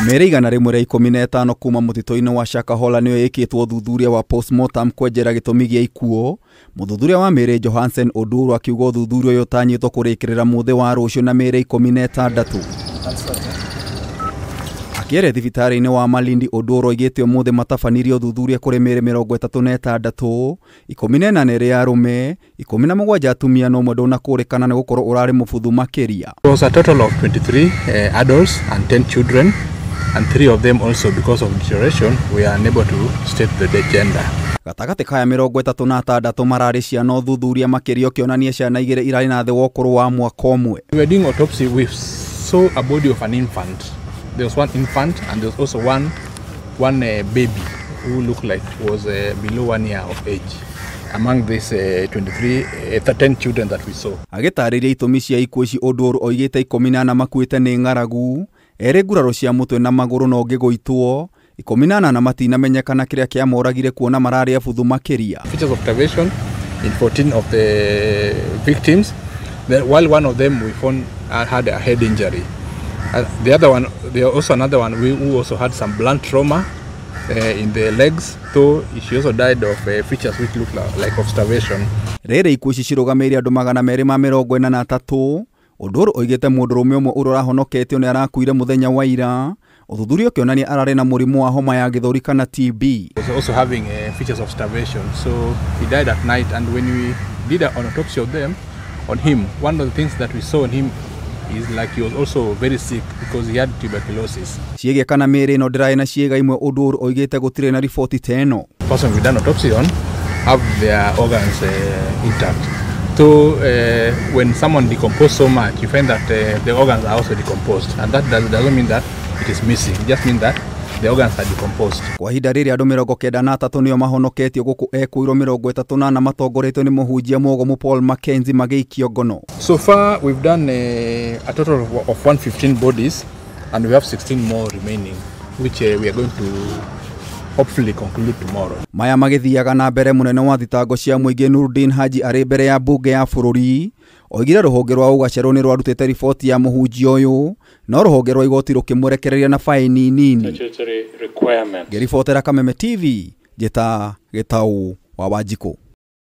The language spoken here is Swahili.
Miiri 115 kuuma mutitu-ini wa Shakahola niyo ikitwo uthuthuria wa postmortem kwenjera gitumi gia ikuu. Muthuthuria wa Miiri Johansen Oduor akiuga uthuthuria uyu utanyitwo kurikirira muthi wa rucio na Miiri 16. Akiere thibitara-ini wa Malindi Oduor oigite umuthi matabanirie uthuthuria kuri Miiri 36, 18 iri arume, 17 atumia no mwe ndunakũrĩkana ni gukorwo urari mubuthu makiria. It was a total of 23 adults and 10 children, and 3 of them also, because of deterioration, we are unable to state the gender. Gatagati kaya 36 marari ciana uthuthuria makiria ukionania ciana 2 irari na thi wa ukuru wa mwaka umwe. We were doing autopsy. We saw a body of an infant. There was one infant and there was also one baby who looked like was below 1 year of age among these 10 children that we saw. Agitariria itumi cia ikuu ici Oduor oigite 18 makuite ni ngaragu, eri nguraro cia mutwe na maguru no ngi guitwo, 18 matinamenyekana kiria kiamoragire kuona marari abuthu makiria. Features of starvation in 14 of the victims, while one of them we found had a head injury. The other one, there was also another one who also had some blunt trauma in the legs, so she also died of features which look like of starvation. Rere ikuu ici cirugamire andu 243. Oduor oigite mundurume umwe urahonoketio ni arakuire muthenya wa ira. Uthuthuria ukionania arari na murimu wa homa ya githuri kana TB. He was also having features of starvation, so he died at night. And when we did an autopsy of them on him, one of the things that we saw on him is like he was also very sick because he had tuberculosis. Ciege kana Miiri no ndirai na ciega imwe Oduor oigite gutire na ripoti teno. Person we done autopsy on have their organs intact. So when someone decomposes so much, you find that the organs are also decomposed, and that doesn't mean that it is missing. It just means that the organs are decomposed. Kwa hinda riri andu 93 niyo mahonoketio guku ekuiro 38 matongoretio ni muhunjia mogomu Paul Mackenzie mageikio ngono. So far we've done a total of 115 bodies, and we have 16 more remaining, which we are going to hopefully conclude tomorrow. Maya magithiaga na mbere munene wa thitango cia muingi Nurdin Haji ari mbere ya bunge ya bururi oigire ruhonge rwa ugacerwo ni rwarutite riboti ya muhunjia uyu, no ruhonge rwa igoti rukimurekereria na faini nini. Geribotera Kameme TV, Gituhu wa Wanjikũ.